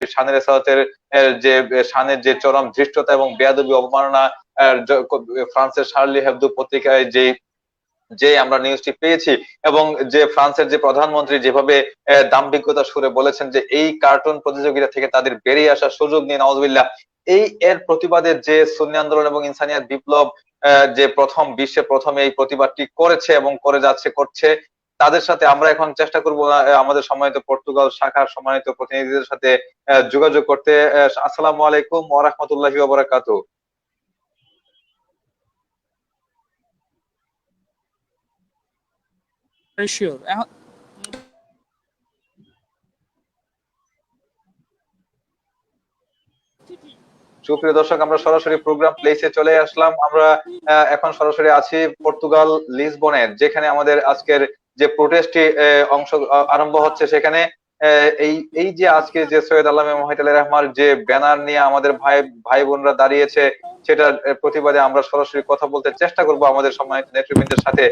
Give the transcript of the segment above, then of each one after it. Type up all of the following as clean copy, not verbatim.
শানের রেসালাতের যে শানের যে চরম ধৃষ্টতা এবং বেয়াদবি অবমাননা ফ্রান্সের শার্লি হেবদো পত্রিকায় যে আমরা নিউজটি পেয়েছি, এবং যে ফ্রান্সের যে প্রধানমন্ত্রী যেভাবে দাম্ভিকতার সুরে বলেছেন যে এই কার্টুন প্রতিযোগিতা থেকে তাদের বেরিয়ে আসার সুযোগ নিয়ে নাউজুবিল্লাহ, এর প্রতিবাদে যে সুন্নি আন্দোলন এবং ইনসানিয়াত বিপ্লব যে বিশ্বে প্রথম এই প্রতিবাদটি করেছে এবং করে যাচ্ছে, করছে, তাদের সাথে আমরা এখন চেষ্টা করব আমাদের সম্মানিত পর্তুগাল শাখার সম্মানিত প্রতিনিধিদের সাথে যোগাযোগ করতে। আসসালামু আলাইকুম ওয়া রাহমাতুল্লাহি ওয়া বারাকাতুহু। সুপ্রিয় দর্শক, আমরা সরাসরি প্রোগ্রাম প্লেসে চলে আসলাম। আমরা এখন সরাসরি আছি পর্তুগাল লিসবনের, যেখানে আমাদের আজকের যে প্রোটেস্টটি আরম্ভ হচ্ছে, সেখানে এই যে আজকে যে সৈয়দ আল্লামা মুহিত রহমান যে ব্যানার নিয়ে আমাদের ভাই বোনরা দাঁড়িয়েছে, সেটার প্রতিবাদে আমরা সরাসরি কথা বলতে চেষ্টা করব আমাদের সম্মানিত নেতৃবৃন্দের সাথে।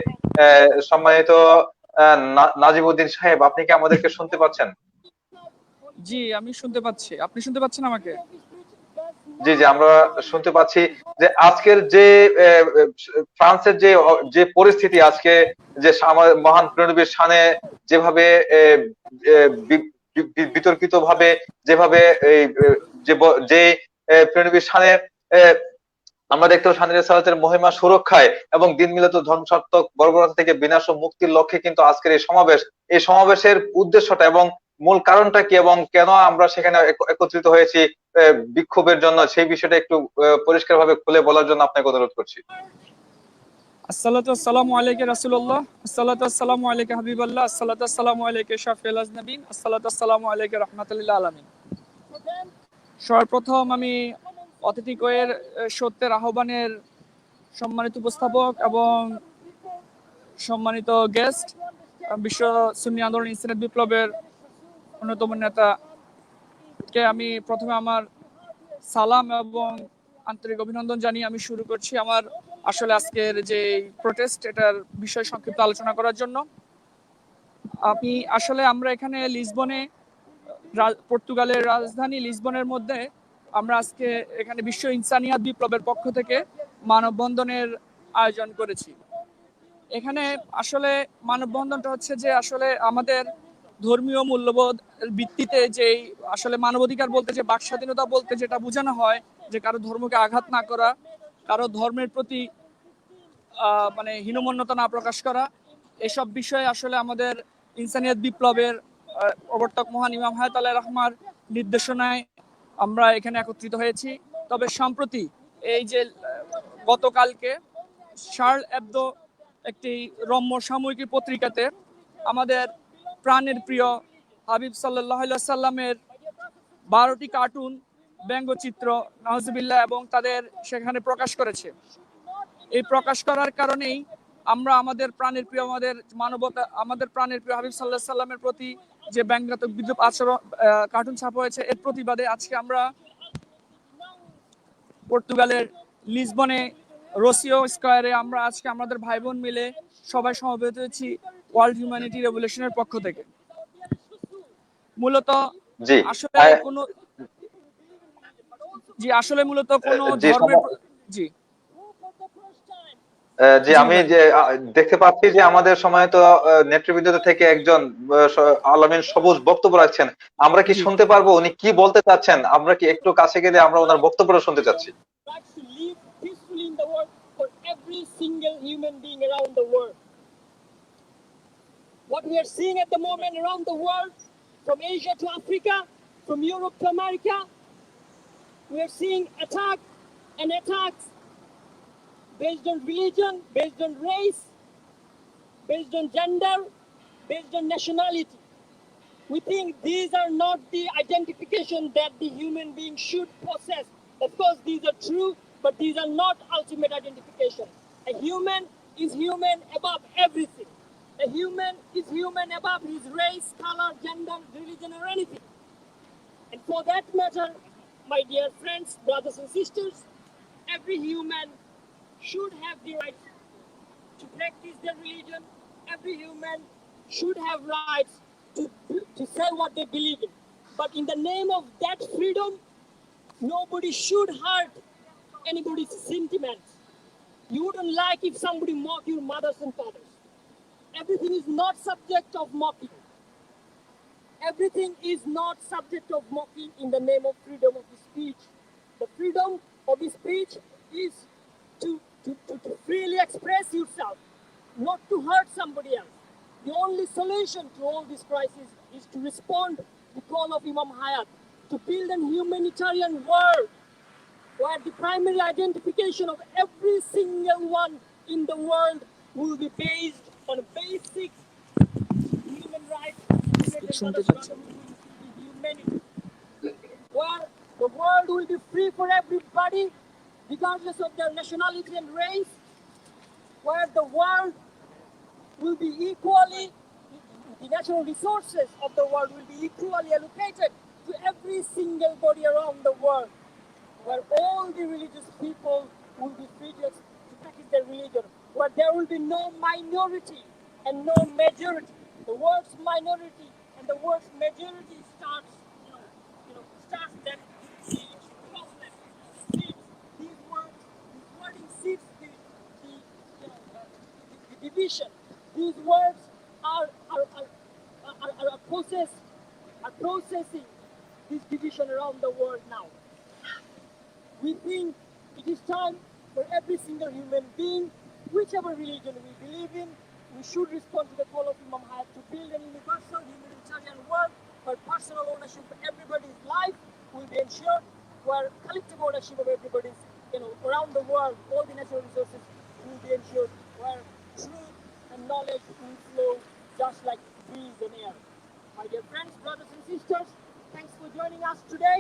সম্মানিত নাজিমউদ্দিন সাহেব, আপনি কি আমাদেরকে শুনতে পাচ্ছেন? জি, আমি শুনতে পাচ্ছি। আপনি শুনতে পাচ্ছেন আমাকে? জি জি, আমরা শুনতে পাচ্ছি যে আজকের যে ফ্রান্সের যে পরিস্থিতি, আজকে যে মহান প্রিয়নবীর শানে যেভাবে বিতর্কিত ভাবে যেভাবে যে প্রিয়নবীর শানে আমরা দেখতে শানের রেসালাতের মহিমা সুরক্ষায় এবং দিন মিলত ধ্বংসাত্মক বর্বরতা থেকে বিনাশ ও মুক্তির লক্ষ্যে কিন্তু আজকের এই সমাবেশের উদ্দেশ্যটা এবং মূল কারণটা কি, এবং কেন আমরা সেখানে একত্রিত হয়েছি বিক্ষোভের জন্য, সেই বিষয়টা একটু পরিষ্কারভাবে খুলে বলার জন্য আপনাকে অনুরোধ করছি। আসসালাতু আসসালামু আলাইকা রাসূলুল্লাহ, আসসালাতু আসসালামু আলাইকা হাবিবাল্লাহ, আসসালাতু আসসালামু আলাইকা শাফিউল আজনাবিন, আসসালাতু আসসালামু আলাইকা রাহমাতুল লিল আলামিন। সর্বপ্রথম আমি অতিথিকয়ের সত্যের আহ্বানের সম্মানিত উপস্থাপক এবং সম্মানিত গেস্ট, বিশ্ব সুন্নি আন্দোলন ইনসানিয়াত বিপ্লবের অন্যতম নেতাকে আমি প্রথমে আমার সালাম এবং আন্তরিক অভিনন্দন জানিয়ে আমি শুরু করছি আমার আসলে আজকের যে প্রোটেস্ট, এটার বিষয় সংক্ষিপ্ত আলোচনা করার জন্য। আমরা এখানে লিসবনে, পর্তুগালের রাজধানী লিসবনের মধ্যে আমরা আজকে এখানে বিশ্ব ইনসানিয়াত বিপ্লবের পক্ষ থেকে মানববন্ধনের আয়োজন করেছি। এখানে আসলে মানববন্ধনটা হচ্ছে যে আসলে আমাদের ধর্মীয় মূল্যবোধ ভিত্তিতে যে আসলে মানবাধিকার বলতে, যে বাক স্বাধীনতা বলতে যেটা বোঝানো হয়, যে কারো ধর্মকে আঘাত না করা, কারো ধর্মের প্রতি মানে হীনমন্যতা না প্রকাশ করা, এসব বিষয়ে আসলে আমাদের ইনসানিয়াত বিপ্লবের প্রবর্তক মহান ইমাম হায়াত আলাইহির রহমার নির্দেশনায় আমরা এখানে একত্রিত হয়েছি। তবে সম্প্রতি এই যে গতকালকে শার্ল হেবদো একটি রম্য সাময়িকী পত্রিকাতে আমাদের প্রাণের প্রিয় হাবিব সাল্লাল্লাহু আলাইহি ওয়াসাল্লামের 12টি কার্টুন ব্যঙ্গচিত্র নাউজুবিল্লাহ এবং তাদের সেখানে প্রকাশ করেছে। এই প্রকাশ করার কারণেই আমরা আমাদের প্রাণের প্রিয়, আমাদের প্রাণের প্রিয় হাবিব সাল্লাল্লাহু আলাইহি ওয়াসাল্লামের প্রতি যে ব্যঙ্গাত্মক বিদ্রূপ আচরণ কার্টুন ছাপা হয়েছে, এর প্রতিবাদে আজকে আমরা পর্তুগালের লিসবনে রোসিও স্কয়ারে আমরা আজকে আমাদের ভাই বোন মিলে সবাই সমবেত হয়েছি ওয়ার্ল্ড হিউম্যানিটি রেভলিউশনের পক্ষ থেকে। মূলত ধর্মের জি, আমি যে দেখতে পাচ্ছি যে আমাদের সময়ত নেতৃবৃন্দ থেকে একজন আলামিন সবুজ বক্তব্য রাখছেন, আমরা কি শুনতে পারবো উনি কি বলতে চাচ্ছেন? আমরা কি একটু কাছে গেলে আমরা ওনার বক্তব্যটা শুনতে চাচ্ছি। What we are seeing at the moment around the world, from Asia to Africa, from Europe to America, we are seeing attacks based on religion, based on race, based on gender, based on nationality. We think these are not the identification that the human being should possess. Of course, these are true, but these are not ultimate identification. A human is human above everything. A human is human above his race, color, gender, religion, or anything. And for that matter, my dear friends, brothers and sisters, every human should have the right to practice their religion. Every human should have rights to say what they believe in. But in the name of that freedom, nobody should hurt anybody's sentiments. You wouldn't like if somebody mocked your mothers and fathers. Everything is not subject of mocking. Everything is not subject of mocking in the name of freedom of speech. The freedom of speech is to freely express yourself, not to hurt somebody else. The only solution to all this crisis is to respond to the call of Imam Hayat to build a humanitarian world where the primary identification of every single one in the world will be based on basic human rights, humanity, where the world will be free for everybody, regardless of their nationality and race, where the world will be equally, the natural resources of the world will be equally allocated to every single body around the world, where all the religious people will be free to practice their religion, where there will be no minority and no majority. The word's minority and the word's majority starts that problem. These words, this wording seeds the division. These words are processing this division around the world now. We think it is time for every single human being, whichever religion we believe in, we should respond to the call of Imam Hayat to build an universal humanitarian world where personal ownership of everybody's life will be ensured, where collective ownership of everybody's, around the world, all the natural resources will be ensured, where truth and knowledge will flow just like breeze and air. My dear friends, brothers and sisters, thanks for joining us today.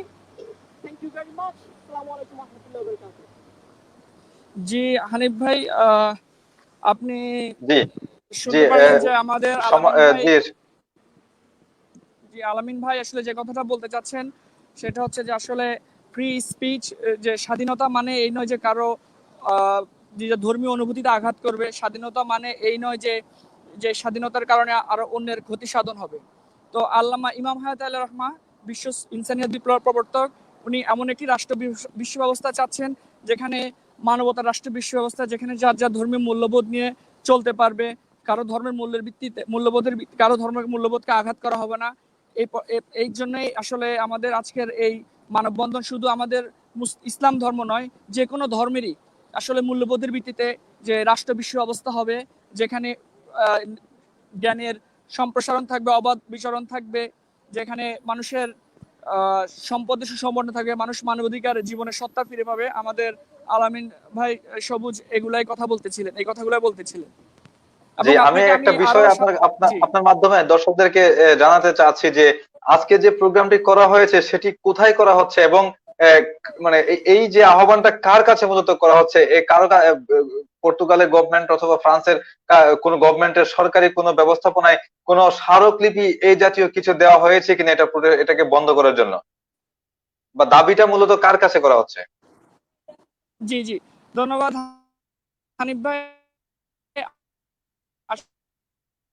Thank you very much. Assalamu alaikum wa rahmatullahi wa barakatuh. জি হানিফ ভাই, আপনি জি জি শুনতে পারলেন যে আমাদের আলামিন ভাই আসলে যে কথাটা বলতে চাচ্ছেন সেটা হচ্ছে যে আসলে ফ্রি স্পিচ, যে স্বাধীনতা মানে এই নয় যে কারো যে ধর্মীয় অনুভূতিতে আঘাত করবে। স্বাধীনতা মানে এই নয় যে যে স্বাধীনতার কারণে আরো অন্যের ক্ষতি সাধন হবে। তো আল্লামা ইমাম হায়াত আলাইহির রাহমা, বিশ্ব ইনসানিয়াত বিপ্লবের প্রবর্তক, উনি এমন একটি রাষ্ট্র বিশ্ব ব্যবস্থা চাচ্ছেন যেখানে মানবতার রাষ্ট্র বিশ্ব ব্যবস্থা, যেখানে যার যার ধর্মীয় মূল্যবোধ নিয়ে চলতে পারবে, কারো ধর্মের কারো ধর্মের মূল্যবোধকে আঘাত করা হবে না। এই জন্যই আসলে আমাদের আজকের এই মানববন্ধন শুধু আমাদের ইসলাম ধর্ম নয়, যে কোনো ধর্মেরই আসলে মূল্যবোধের ভিত্তিতে যে রাষ্ট্র বিশ্ব অবস্থা হবে, যেখানে জ্ঞানের সম্প্রসারণ থাকবে, অবাধ বিচরণ থাকবে, যেখানে মানুষের সম্পদের সুসম্পন্ন থাকবে, মানুষ মানবাধিকার জীবনের সত্তা ফিরে পাবে। আমাদের আলামিন ভাই সবুজ এই কথাগুলাই বলতেছিলেন। জি, আমি একটা বিষয় আপনার মাধ্যমে দর্শকদেরকে জানাতে চাচ্ছি যে আজকে যে প্রোগ্রামটি করা হয়েছে সেটি কোথায় করা হচ্ছে এবং মানে এই যে আহ্বানটা কার কাছে মূলত করা হচ্ছে, পর্তুগালের গভর্নমেন্ট অথবা ফ্রান্সের কোন গভর্নমেন্টের সরকারি কোনো ব্যবস্থাপনায় কোনো স্মারকলিপি এই জাতীয় কিছু দেওয়া হয়েছে কিনা এটাকে বন্ধ করার জন্য, বা দাবিটা মূলত কার কাছে করা হচ্ছে? জি জি, ধন্যবাদ হানিফ ভাই।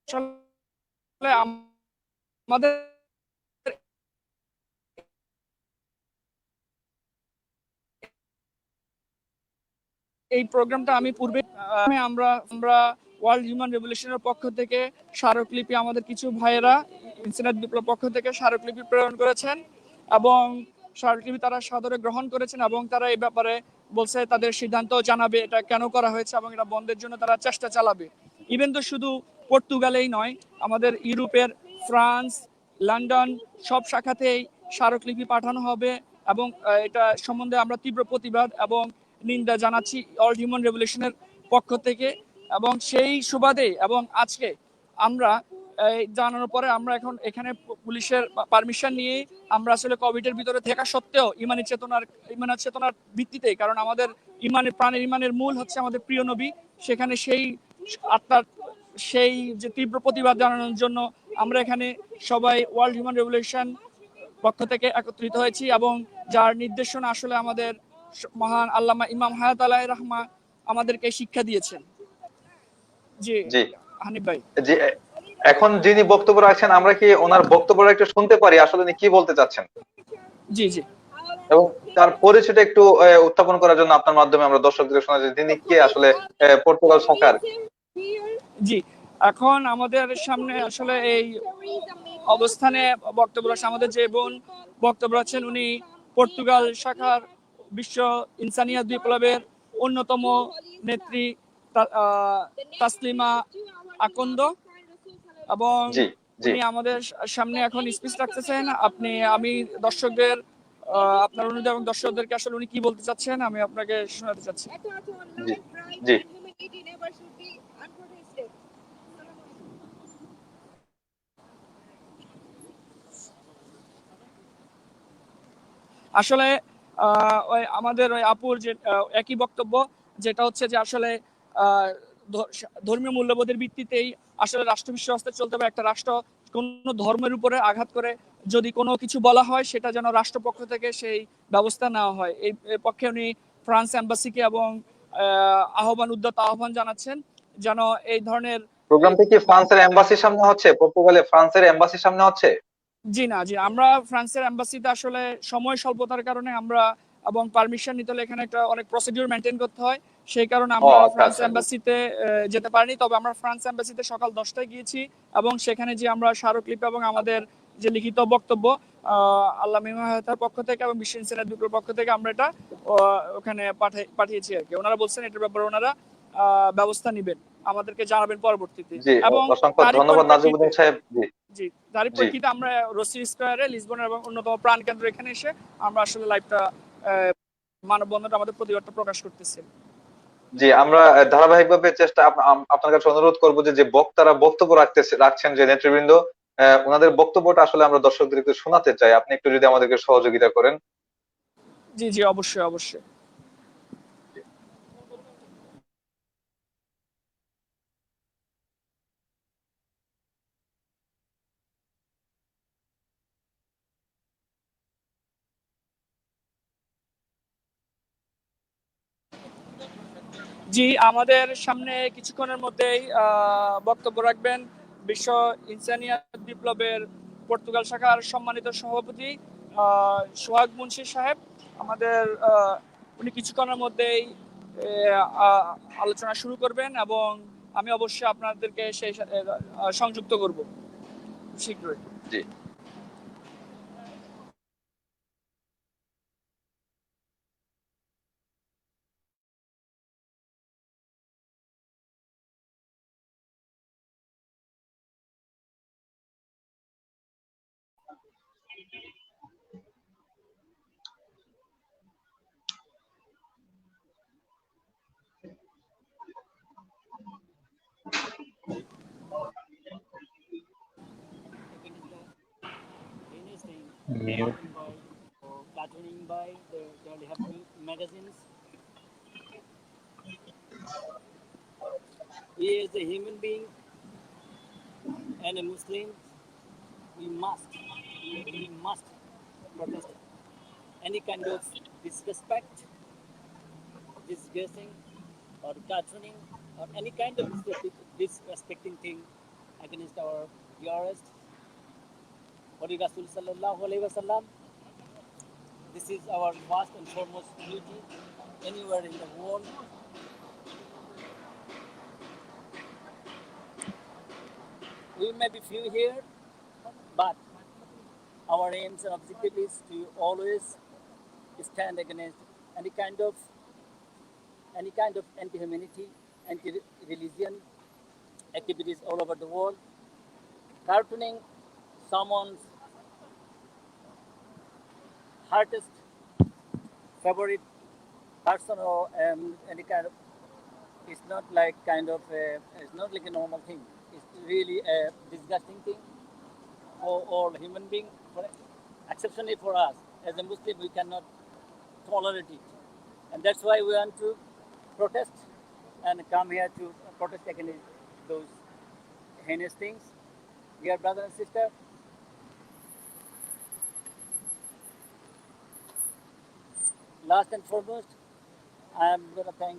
আসলে আমাদের এই প্রোগ্রামটা আমি পূর্বে আমরা ওয়ার্ল্ড হিউম্যান রেভলিউশনের পক্ষ থেকে স্মারকলিপি, আমাদের কিছু ভাইয়েরা ইনসানিয়াত বিপ্লব পক্ষ থেকে স্মারকলিপি প্রেরণ করেছেন এবং স্মারকলিপি তারা সাদরে গ্রহণ করেছেন এবং তারা এই ব্যাপারে বলছে তাদের সিদ্ধান্ত জানাবে এটা কেন করা হয়েছে এবং এটা বন্ধের জন্য তারা চেষ্টা চালাবে। ইভেন তো শুধু পর্তুগালেই নয়, আমাদের ইউরোপের ফ্রান্স, লন্ডন সব শাখাতেই স্মারকলিপি পাঠানো হবে এবং এটা সম্বন্ধে আমরা তীব্র প্রতিবাদ এবং নিন্দা জানাচ্ছি ওয়ার্ল্ড হিউম্যান রেভলিউশনের পক্ষ থেকে। এবং সেই সুবাদে এবং আজকে আমরা জানানোর পরে আমরা এখন এখানে পুলিশের পারমিশন নিয়ে আমরা আসলে কোভিডের ভিতরে থাকা সত্ত্বেও ইমানের চেতনার ভিত্তিতে, কারণ আমাদের ইমানের মূল হচ্ছে আমাদের প্রিয় নবী, সেখানে সেই আত্মার সেই যে তীব্র প্রতিবাদ জানানোর জন্য আমরা এখানে সবাই ওয়ার্ল্ড হিউম্যান রেভলিউশন পক্ষ থেকে একত্রিত হয়েছি এবং যার নির্দেশনা আসলে আমাদের মহান আল্লামা ইমাম হায়াত আলাইহির রাহমা আমাদেরকে শিক্ষা দিয়েছেন। জি জি হানিফ ভাই। জি, এখন যিনি বক্তব্য রাখছেন আমরা কি ওনার বক্তব্যটা একটু শুনতে পারি, আসলে উনি কি বলতে চাচ্ছেন, জি জি এবং তার পরিচয়টা একটু উত্থাপন করার জন্য আপনার মাধ্যমে আমরা দর্শকদের শোনা যে তিনি কে আসলে পর্তুগাল শাখার। জি। এখন আমাদের সামনে আসলে এই অবস্থানে বক্তব্য রাখছেন আমাদের যে বোন বক্তব্য রাখছেন, উনি পর্তুগাল শাখার বিশ্ব ইনসানিয়াত বিপ্লবের অন্যতম নেত্রী তাসলিমা আকন্দ, এবং জি জি উনি আমাদের সামনে এখন স্পিচ রাখতেছেন। আমি দর্শকদের আপনার অনুযায়ী এবং দর্শকদেরকে আসলে উনি কি বলতে চাচ্ছেন আমি আপনাকে শোনাতে চাচ্ছি। জি জি আসলে ওই আমাদের ওই আপুর যে একই বক্তব্য, যেটা হচ্ছে যে আসলে আহ, ধর্মীয় মূল্যবোধের ভিত্তিতেই আসলে রাষ্ট্র বিশ্ব ব্যবস্থা চলতে হবে। একটা রাষ্ট্র কোনো ধর্মের উপরে আঘাত করে যদি কোনো কিছু বলা হয় সেটা যেন রাষ্ট্রপক্ষ থেকে সেই ব্যবস্থা নেওয়া হয়। এই পক্ষে উনি ফ্রান্স এম্বাসিকে এবং উদ্যত আহ্বান জানাচ্ছেন যেন এই ধরনের প্রোগ্রামটি কি ফ্রান্সের এম্বাসির সামনে হচ্ছে, পর্তুগালে ফ্রান্সের এম্বাসির সামনে হচ্ছে? জি আমরা ফ্রান্সের এম্বাসিতে আসলে সময় স্বল্পতার কারণে আমরা এবং পারমিশন নিতে হলে এখানে একটা অনেক প্রসিডিউর মেনটেন করতে হয়, সেই কারণে ও আমরা আচ্ছা ফ্রান্স আচ্ছা। এম্বাসিতে যেতে পারিনি। তবে আমরা ফ্রান্স এম্বাসিতে সকাল 10টায় গিয়েছি এবং সেখানে যে আমরা স্মারকলিপি এবং আমাদের যে লিখিত বক্তব্য আল্লামা হায়াতের পক্ষ থেকে এবং বিশ্ব ইনসানিয়াত বিপ্লবের পক্ষ থেকে আমরা এটা ওখানে পাঠিয়েছি আর কি। ওনারা বলছেন এটার ব্যাপারে ওনারা ব্যবস্থা নেবেন, আমাদেরকে জানাবেন পরবর্তীতে। জি, এবং অসংখ্য তারই ধন্যবাদ পরিপ্রেক্ষিতে নাজিমুদ্দিন সাহেব। জি জি তারই জি প্রেক্ষিতে আমরা রসি স্কয়ারে লিসবনের এবং অন্যতম প্রাণ কেন্দ্র এখানে এসে আমরা আসলে লাইভটা মানববন্ধনটা আমাদের প্রতিবাদটা প্রকাশ করতেছি। জি, আমরা ধারাবাহিকভাবে আপনার কাছে অনুরোধ করবো যে যে বক্তারা বক্তব্য রাখছেন, যে নেতৃবৃন্দ, ওনাদের বক্তব্যটা আসলে আমরা দর্শকদের একটু শোনাতে চাই, আপনি একটু যদি আমাদেরকে সহযোগিতা করেন। জি অবশ্যই অবশ্যই। জি, আমাদের সামনে কিছুক্ষণের মধ্যেই বক্তব্য রাখবেন বিশ্ব ইনসানিয়াত বিপ্লবের পর্তুগাল শাখার সম্মানিত সভাপতি সোহাগ মুন্সি সাহেব। আমাদের উনি কিছুক্ষণের মধ্যেই আলোচনা শুরু করবেন এবং আমি অবশ্যই আপনাদেরকে সেই সাথে সংযুক্ত করব শীঘ্রই। জি Mute. Or flattering by they have magazines. He is a human being and a Muslim. We must protest any kind of disrespect, disgracing, or cartooning, or any kind of disrespecting thing against our dearest Holy Rasul sallallahu alaihi wasallam. This is our first and foremost duty anywhere in the world. We may be few here, but our aims and objective is to always stand against any kind of anti-humanity, anti-religion activities all over the world. Cartooning someone's hardest favorite person or any kind of, it's not like it's not like a normal thing. It's really a disgusting thing for all human beings. Exceptionally for us as a Muslim, we cannot tolerate it, and that's why we want to protest and come here to protest against those heinous things. Dear brother and sister, last and foremost, I am going to thank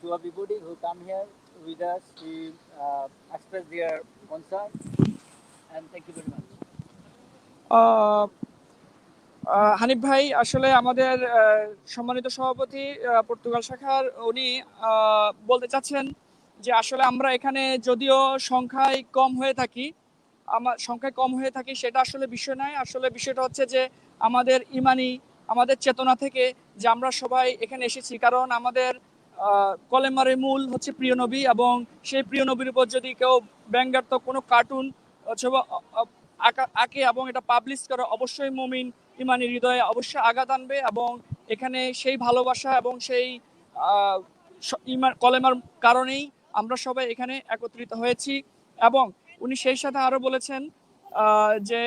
to everybody who come here with us to express their concern. And thank you very much. Hanif ভাই আসলে আমাদের সম্মানিত সভাপতি Portugal শাখার উনি বলতে চাচ্ছেন যে আসলে আমরা এখানে যদিও সংখ্যায় কম হয়ে থাকি সেটা আসলে বিষয় নয়। আসলে বিষয়টা হচ্ছে যে আমাদের ইমানি আমাদের চেতনা থেকে যে আমরা সবাই এখানে এসেছি, কারণ আমাদের কলেমারে মূল হচ্ছে প্রিয় নবী, এবং সেই প্রিয় নবীর উপর যদি কেউ ব্যঙ্গাত্মক কোনো কার্টুন অথবা আঁকে এবং এটা পাবলিশ করে, অবশ্যই মুমিন ইমানি হৃদয়ে অবশ্যই আঘাত আনবে। এবং এখানে সেই ভালোবাসা এবং সেই কলেমার কারণেই আমরা সবাই এখানে একত্রিত হয়েছি। এবং উনি সেই সাথে আরো বলেছেন যে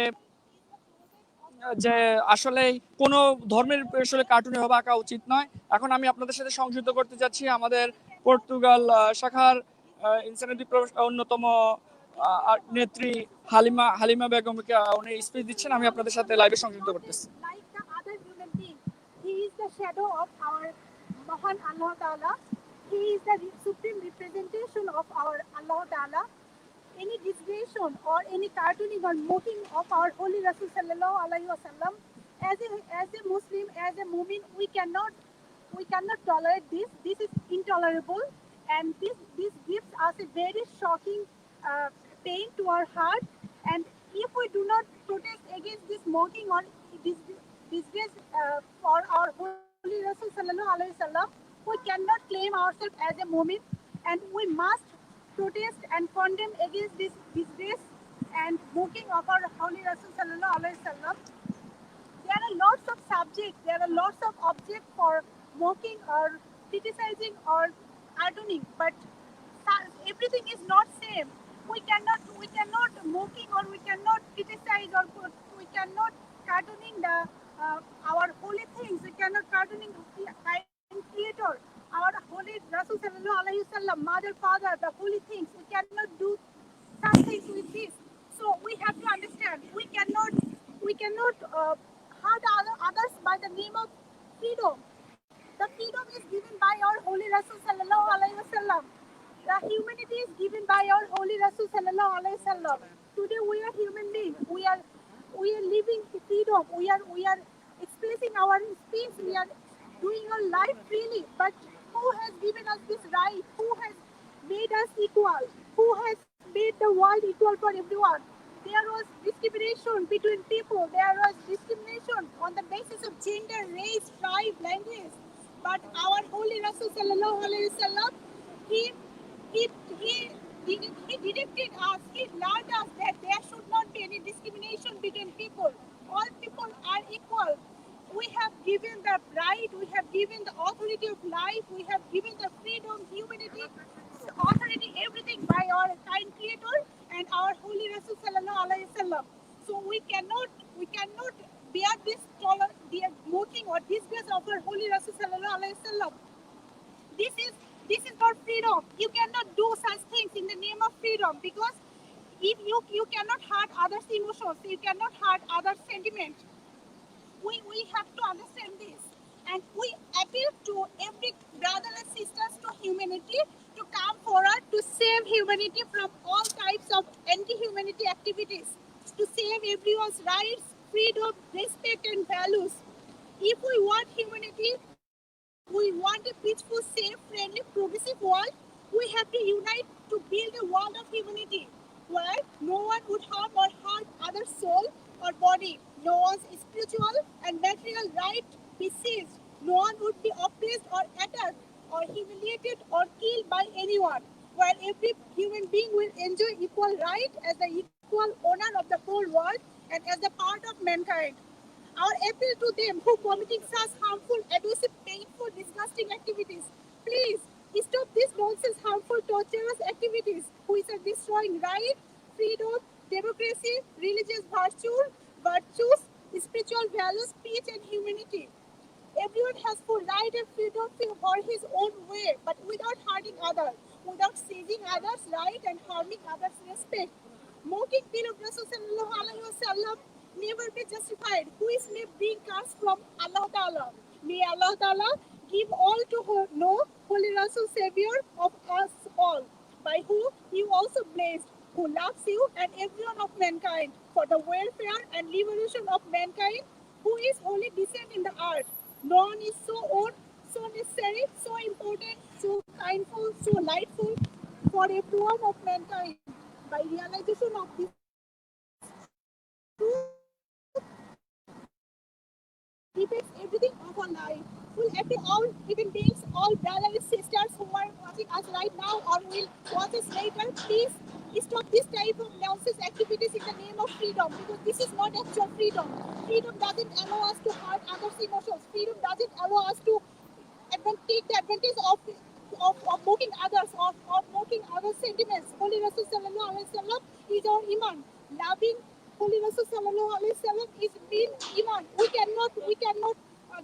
যে আসলে কোনো ধর্মের আসলে কার্টুনে হবে আঁকা উচিত নয়। এখন আমি আপনাদের সাথে সংযুক্ত করতে যাচ্ছি আমাদের পর্তুগাল শাখার ইনসানিটি অন্যতম নেত্রী হালিমা বেগমকে উনি স্পিচ দিচ্ছেন, আমি আপনাদের সাথে লাইভে সংযুক্ত করতেছি। He is the shadow of our Mahan Allah Ta'ala. He is the supreme representation of our Allah Ta'ala. Any disgration or any cartooning or mocking of our holy Rasul sallallahu alaihi wasallam, as a Muslim, as a Mu'min, we cannot tolerate this. This is intolerable, and this gives us a very shocking pain to our heart. And if we do not protest against this mocking or disgrace for our holy Rasul sallallahu alaihi wasallam, we cannot claim ourselves as a Mu'min, and we must protest and condemn against this disgrace and mocking of our holy Rasul sallallahu alaihi wasallam. There are lots of subjects, there are lots of objects for mocking or criticizing or cartooning, but everything is not same. We cannot mocking or we cannot criticize or we cannot cartooning the our holy things. We cannot cartooning creator, our holy Rasul sallallahu alaihi wasallam, mother, father, the holy things. We cannot do such things with this. So we have to understand we cannot hurt others by the name of freedom. The freedom is given by our holy Rasul sallallahu alaihi wasallam. The humanity is given by our holy Rasul sallallahu alaihi wasallam. Today we are human beings. We are living freedom. We are expressing our speech. We are doing our life freely. But who has given us this right? Who has made us equal? Who has made the world equal for everyone? There was discrimination between people. There was discrimination on the basis of gender, race, tribe, language. But our holy Rasul sallallahu alaihi wasallam, he directed us, he learned us that there should not be any discrimination between people. All people are equal. We have given the right, we have given the authority of life, we have given the freedom, humanity, authority, everything by our kind creator and our holy Rasul sallallahu alaihi wasallam. So we cannot bear this mocking or disgrace of our holy Rasul sallallahu alaihi wasallam. This is not freedom. You cannot do such things in the name of freedom, because if you cannot hurt others' emotions, you cannot hurt others' sentiment. We have to understand this, and we appeal to every brother and sisters to humanity to come forward to save humanity from all types of anti-humanity activities, to save everyone's rights, freedom, respect, and values. If we want humanity, we want a peaceful, safe, friendly, progressive world, we have to unite to build a world of humanity where no one would harm or hurt other soul or body. No one's spiritual and material right be seized. No one would be oppressed or attacked or humiliated or killed by anyone. Where every human being will enjoy equal right as the equal owner of the whole world and as a part of mankind. Our appeal to them who committing such harmful, abusive, painful, disgusting activities, please stop this nonsense, harmful, torturous activities which are destroying right, freedom, democracy, religious virtues, spiritual values, peace, and humanity. Everyone has full right and freedom for his own way, but without hurting others, without seizing others' right and harming others' respect. Mocking beloved Rasul sallallahu alaihi wasallam never be justified. Who is may bring curse from Allah Ta'ala. May Allah Ta'ala give all to know Holy Rasul, Savior of us all. by whom you also blessed, who loves you and everyone of mankind, for the welfare and liberation of mankind, who is wholly decent in the earth. No one is so old, so necessary, so important, so kindful, so lightful for everyone of mankind. By realization of this truth, depends everything of our life. Will every all human beings, all brothers and sisters who are watching us right now or will watch us later, please stop this type of nonsense activities in the name of freedom, because this is not actual freedom. Freedom doesn't allow us to hurt others' emotions. Freedom doesn't allow us to take the advantage of mocking others, of mocking others' sentiments. Holy Rasul Sallallahu Alaihi Wasallam is our Imam. Loving Holy Rasul Sallallahu Alaihi Wasallam is being Imam. We cannot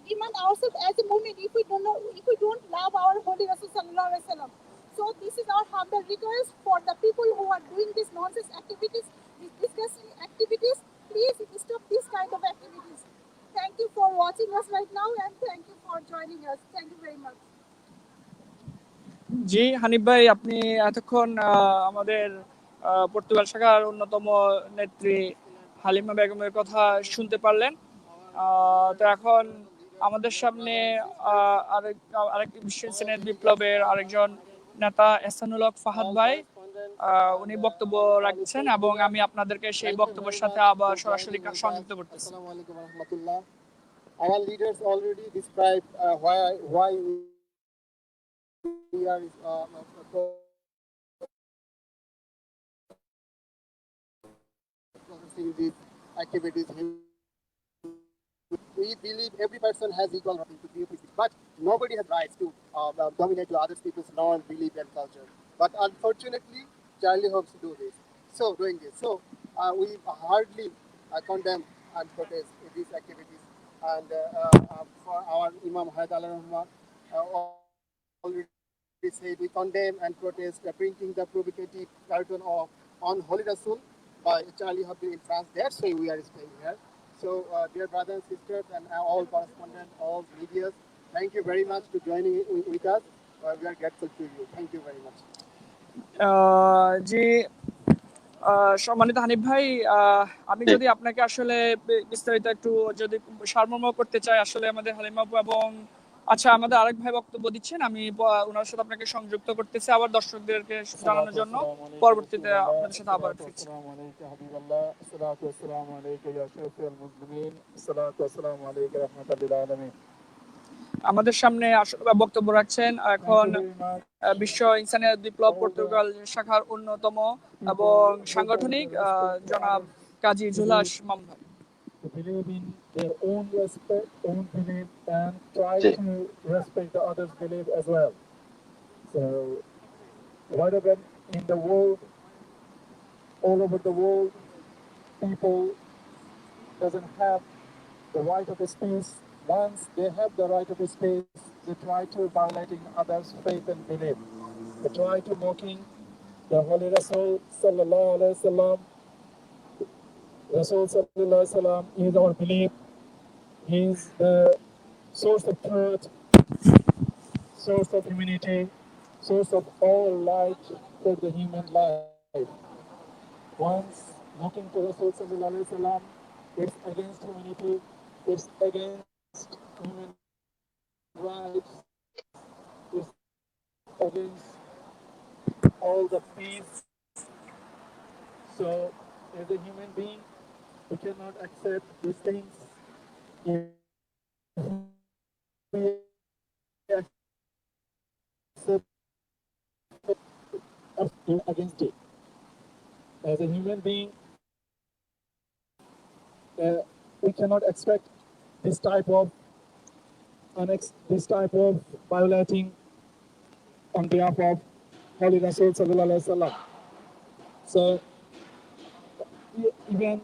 demand ourselves as a movement if we don't love our Holy Rasul Sallallahu Alaihi Wasallam. So this is our humble request for the people who are doing these nonsense activities, these disgusting activities. Please stop this kind of activities. Thank you for watching us right now and thank you for joining us. Thank you very much. জি হানিফ ভাই, আপনি এতক্ষণ আমাদের Portugal শাখার অন্যতম নেত্রী হালিমা বেগমের কথা শুনতে পারলেন। তো এখন আমাদের সামনে আরেকটি বিশ্ব ইনসানিয়ত বিপ্লবের আরেকজন নেতা এহসানুল হক ফাহাদ ভাই উনি বক্তব্য রাখছেন এবং আমি আপনাদেরকে সেই বক্তব্যের সাথে আবার সরাসরি সংযুক্ত করতেছি। আসসালামু আলাইকুম ওয়া রাহমাতুল্লাহ। Our leaders already described why we are processing these activities. We believe every person has equal right to be free, but nobody has rights to dominate to other people's norms, belief, and culture. But unfortunately, Charlie hopes to do this. So we hardly condemn and protest these activities. And for our Imam HAYAT ALLAMA already said, we condemn and protest printing the provocative cartoon on Holy Rasul by Charlie Hebdo in France. That's why we are staying here. So, dear brothers and sisters, and all correspondents, all media, thank you very much for joining with us. We are grateful to you. Thank you very much. জি সম্মানিত হানিফ ভাই, আমি যদি আপনাকে আসলে বিস্তারিত একটু যদি সারমর্ম করতে চাই, আসলে আমাদের হালিমা আপু এবং আচ্ছা আমাদের আরেক ভাই বক্তব্য দিচ্ছেন, আমি ওনার সাথে আপনাকে সংযুক্ত করতেছি আবার দর্শকদেরকে জানানোর জন্য, পরবর্তীতে আপনাদের সাথে আবার ফিরছি। আমাদের সামনে বক্তব্য রাখছেন এখন বিশ্ব ইনসানিয়ত বিপ্লব পর্তুগাল শাখার অন্যতম এবং সাংগঠনিক জনাব কাজী জুলাস মাম ভাই। Believe in their own respect, own belief, and try to respect the others' belief as well. So, whatever in the world, all over the world, people doesn't have the right of speech. Once they have the right of speech, they try to violating others' faith and belief. They try to mocking the Holy Rasul Sallallahu Alaihi Wasallam. Rasul Sallallahu Alaihi Wasallam is our belief. He is the source of truth, source of humanity, source of all light for the human life. Once looking to Rasul Sallallahu Alaihi Wasallam, it's against humanity, it's against human rights, it's against all the peace. So, as a human being, we cannot accept these things. If we accept against it, as a human being, we cannot expect this type of violating on behalf of Holy Rasul Sallallahu Alaihi Wasallam. So, even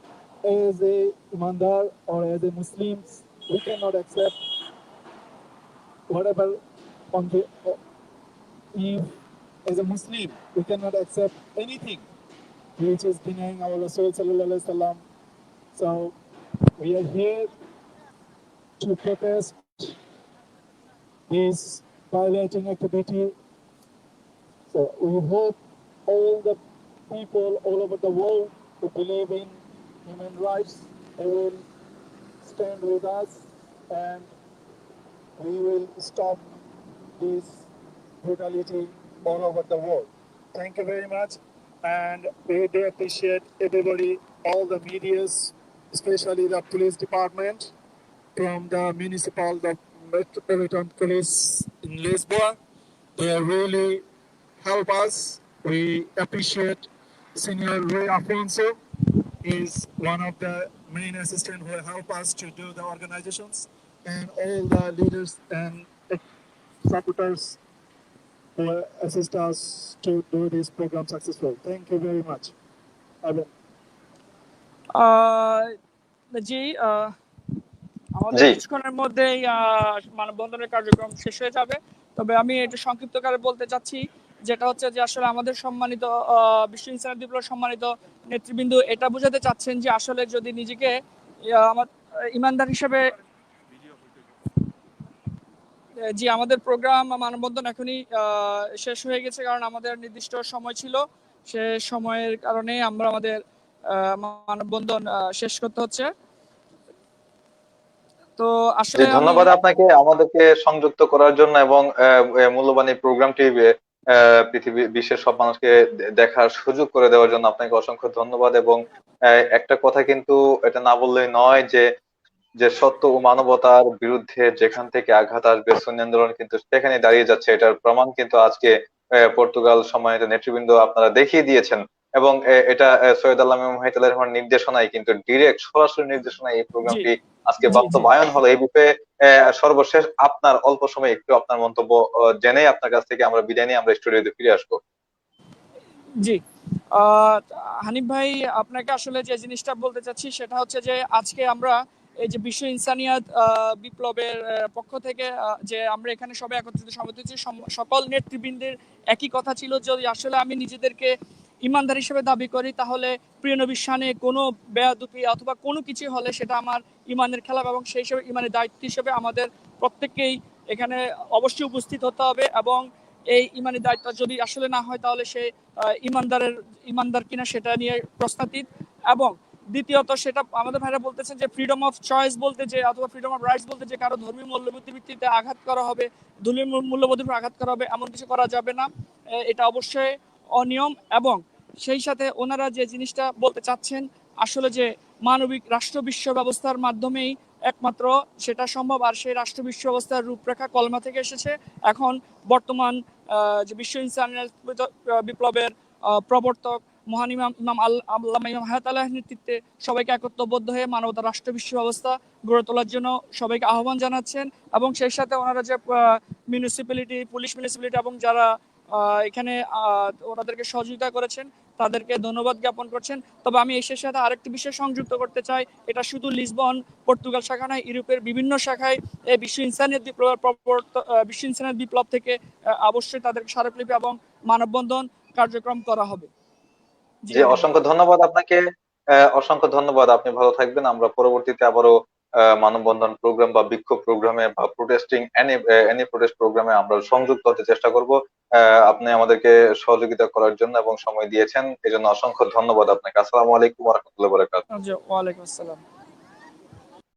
as a Imandar or as a Muslims, we cannot accept whatever on the if as a Muslim we cannot accept anything which is denying our Rasul Sallallahu Alaihi Wasallam. So we are here to protest this violating activity. So we hope all the people all over the world who believe in human rights, they will stand with us and we will stop this brutality all over the world. Thank you very much, and we do appreciate everybody, all the medias, especially the police department from the municipal, the Metropolitan Police in Lisboa. They really help us. We appreciate Senior Rui Afonso. Is one of the main assistants who help us to do the organizations, and all the leaders and supporters who assist us to do this program successful. Thank you very much. জি, আমাদের জি কিছুক্ষণের মধ্যেই মানববন্ধনের কার্যক্রম শেষ হয়ে যাবে। তবে আমি একটু সংক্ষিপ্তকারে বলতে চাচ্ছি, যেটা হচ্ছে যে আসলে আমাদের সম্মানিত বিশ্ব ইনসানিয়ত বিপ্লব সম্মানিত নেতৃবৃন্দ এটা বোঝাতে চাচ্ছেন যে আসলে যদি নিজেকে আমার ইমানদার হিসেবে, জি আমাদের প্রোগ্রাম মানববন্ধন এখনই শেষ হয়ে গেছে, কারণ আমাদের নির্দিষ্ট সময় ছিল, সে সময়ের কারণে আমরা আমাদের মানববন্ধন শেষ করতে হচ্ছে। তো আসলে আমি ধন্যবাদ আপনাকে আমাদেরকে সংযুক্ত করার জন্য এবং মূল্যবান এই প্রোগ্রামটি পৃথিবী বিশ্বের সব মানুষকে দেখার সুযোগ করে দেওয়ার জন্য আপনাকে অসংখ্য ধন্যবাদ। এবং একটা কথা কিন্তু এটা না বললেই নয় যে যে সত্য ও মানবতার বিরুদ্ধে যেখান থেকে আঘাত আসবে সুন্নি আন্দোলন কিন্তু সেখানে দাঁড়িয়ে যাচ্ছে। এটার প্রমাণ কিন্তু আজকে পর্তুগাল সম্মানিত নেতৃবৃন্দ আপনারা দেখিয়ে দিয়েছেন। এবং এটা সৈয়দ আল্লামা ইমাম হায়াতুল্লাহ রহমানের নির্দেশনায় কিন্তু ডিরেক্ট সরাসরি নির্দেশনায় এই জি প্রোগ্রামটি আজকে জি জি বাস্তবায়ন হলো। এই বিষয়ে সর্বশেষ আপনার অল্প সময় একটু আপনার মন্তব্য জেনে আপনার কাছ থেকে আমরা বিদায় নিয়ে আমরা স্টুডিওতে ফিরে আসবো। জি আহ, হানিফ ভাই, আপনাকে আসলে যে জিনিসটা বলতে চাচ্ছি সেটা হচ্ছে যে আজকে আমরা এই যে বিশ্ব ইনসানিয়াত বিপ্লবের পক্ষ থেকে যে আমরা এখানে সবাই একত্রিত সমিত হয়েছি, সকল নেতৃবৃন্দের একই কথা ছিল, যদি আসলে আমি নিজেদেরকে ইমানদার হিসেবে দাবি করি তাহলে প্রিয় নবীর শানে কোনো বেয়াদবি অথবা কোনো কিছু হলে সেটা আমার ইমানের খেলাপ, এবং সেই হিসেবে ইমানের দায়িত্ব হিসেবে আমাদের প্রত্যেককেই এখানে অবশ্যই উপস্থিত হতে হবে। এবং এই ইমানি দায়িত্ব যদি আসলে না হয় তাহলে সে ইমানদার কিনা সেটা নিয়ে প্রশ্নাতীত। এবং দ্বিতীয়ত সেটা আমাদের ভাইরা বলতেছেন যে ফ্রিডম অফ চয়েস বলতে যে অথবা ফ্রিডম অফ রাইটস বলতে যে কারো ধর্মীয় মূল্যবোধের ভিত্তিতে আঘাত করা হবে, ধর্মীয় মূল্যবোধের উপর আঘাত করা হবে, এমন কিছু করা যাবে না। এটা অবশ্যই অনিয়ম। এবং সেই সাথে ওনারা যে জিনিসটা বলতে চাচ্ছেন আসলে যে মানবিক রাষ্ট্র বিশ্ব ব্যবস্থার মাধ্যমেই একমাত্র সেটা সম্ভব, আর সেই রাষ্ট্র বিশ্ব ব্যবস্থার রূপরেখা কলমা থেকে এসেছে। এখন বর্তমান যে বিশ্ব ইনসানিয়ত বিপ্লবের প্রবর্তক মহান ইমাম ইমাম আল্লামা ইমাম হায়াত আল্লাহর নেতৃত্বে সবাইকে একত্রবদ্ধ হয়ে মানবতা রাষ্ট্র বিশ্ব ব্যবস্থা গড়ে তোলার জন্য সবাইকে আহ্বান জানাচ্ছেন। এবং সেই সাথে ওনারা যে মিউনিসিপ্যালিটি, পুলিশ মিউনিসিপ্যালিটি এবং যারা এখানে ওনাদেরকে সহযোগিতা করেছেন তাদেরকে ধন্যবাদ জ্ঞাপন করছেন। তবে আমি এর সাথে আরেকটি বিষয় সংযুক্ত করতে চাই, এটা শুধু লিসবন পর্তুগাল শাখা নয়, ইউরোপের বিভিন্ন শাখায় এই বিশ্ব ইনসানিয়ত বিপ্লব থেকে অবশ্যই তাদেরকে স্মারকলিপি এবং মানববন্ধন কার্যক্রম করা হবে। জি জি হানিফ ভাই। অসংখ্য ধন্যবাদ আপনাকে। অসংখ্য ধন্যবাদ। আপনি ভালো থাকবেন। আমরা পরবর্তীতে আবারও মানববন্ধন প্রোগ্রাম বা বিক্ষোভ প্রোগ্রামে বা প্রোটেস্টিং এনি প্রোটেস্ট প্রোগ্রামে আমরা সংযুক্ত হতে চেষ্টা করব। আপনি আমাদেরকে সহযোগিতা করার জন্য এবং সময় দিয়েছেন এজন্য অসংখ্য ধন্যবাদ আপনাকে। আসসালামু আলাইকুম ওয়া রাহমাতুল্লাহি ওয়া বারাকাতুহু। জি, ওয়ালাইকুম আসসালাম।